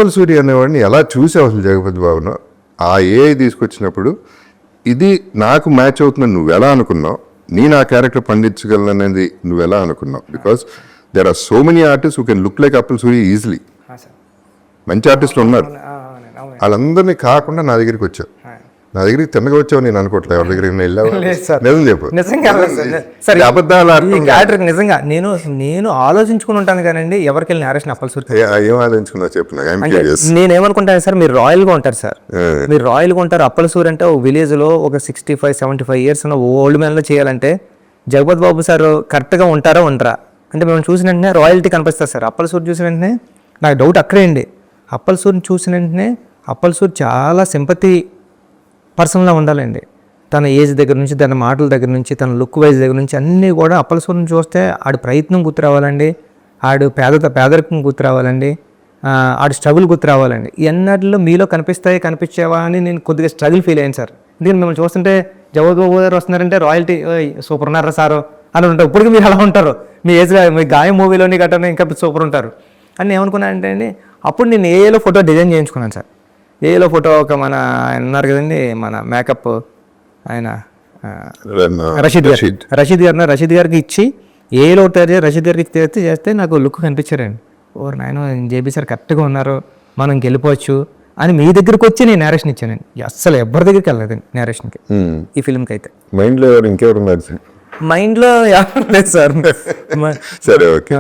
అప్పల్ సూరి అనేవాడిని ఎలా చూసావు అసలు జగపతి బాబును? ఆ ఏఐ తీసుకొచ్చినప్పుడు ఇది నాకు మ్యాచ్ అవుతుందని నువ్వు ఎలా అనుకున్నావు? నేను ఆ క్యారెక్టర్ పండించగలను అనేది నువ్వు ఎలా అనుకున్నావు? Because there are so many artist who can look like Appal Suri easily. మంచి ఆర్టిస్టులు ఉన్నారు, వాళ్ళందరినీ కాకుండా నా దగ్గరికి వచ్చావు. నా దగ్గరికి తిన్నగా వచ్చావు నేను అనుకోవట్లేదు. ఎవరి దగ్గరికి వెళ్ళావు? నిజం చెప్పు. నిజంగా నేను ఆలోచించుకుని ఉంటాను కానండి ఎవరికి వెళ్ళి నేరేషన్ అప్పల్ సూరి. ఏం ఆలోచించుకున్నావు చెప్పు. నేనేమనుకుంటాను సార్, మీరు రాయల్ గా ఉంటారు సార్, మీరు రాయల్ గా ఉంటారు. అప్పల్ సూరి అంటే ఒక విలేజ్ లో ఒక 65-75 ఇయర్స్ ఉన్న ఓల్డ్ మ్యాన్ లో చేయాలంటే జగపతి బాబు సార్ కరెక్ట్ గా ఉంటారా ఉండరా అంటే మేము చూసిన వెంటనే రాయల్టీ కనిపిస్తారు సార్. అప్పల్ సూరి చూసిన వెంటనే నాకు డౌట్ అక్కడే అండి. అప్పల్ సూరిని చూసిన వెంటనే అప్పల్ సూరి చాలా సింపతి పర్సన్లా ఉండాలండి. తన ఏజ్ దగ్గర నుంచి, తన మాటల దగ్గర నుంచి, తన లుక్ వైజ్ దగ్గర నుంచి అన్నీ కూడా అప్పల్ సూరిని చూస్తే ఆడి ప్రయత్నం గుర్తు రావాలండి, ఆడు పేదరికం గుర్తు రావాలండి, ఆడు స్ట్రగుల్ గుర్తు రావాలండి. ఎన్నట్లో మీలో కనిపించేవా అని నేను కొద్దిగా స్ట్రగుల్ ఫీల్ అయ్యాను సార్. ఎందుకంటే మిమ్మల్ని చూస్తుంటే జగపతి బాబు గారు వస్తున్నారంటే రాయల్టీ సూపర్ ఉన్నారా సారు అని ఉంటారు. ఇప్పటికీ మీరు అలా ఉంటారు, మీ ఏజ్గా మీ గాయం మూవీలోని గట్రా ఇంకా సూపర్ ఉంటారు అని ఏమనుకున్నానంటే అండి. అప్పుడు నేను ఏఏలో ఫోటో డిజైన్ చేయించుకున్నాను సార్. ఏలో ఫోటో ఒక మన ఆయన ఉన్నారు కదండి, మన మేకప్ ఆయన రషీద్ గారికి ఇచ్చి ఏలో రషీద్ గారికి చేస్తే నాకు లుక్ కనిపించారండి. ఓరు నాయన జేబీ సార్ కరెక్ట్గా ఉన్నారు, మనం గెలిపోవచ్చు అని మీ దగ్గరికి వచ్చి నేను నేరేషన్ ఇచ్చానండి. అస్సలు ఎవరి దగ్గరికి వెళ్ళలేదండి నేరేషన్కి ఈ ఫిల్మ్కి. అయితే మైండ్లో ఇంకెవరు ఉన్నారు? మైండ్లో ఎవరు లేదు సార్. సరే ఓకే.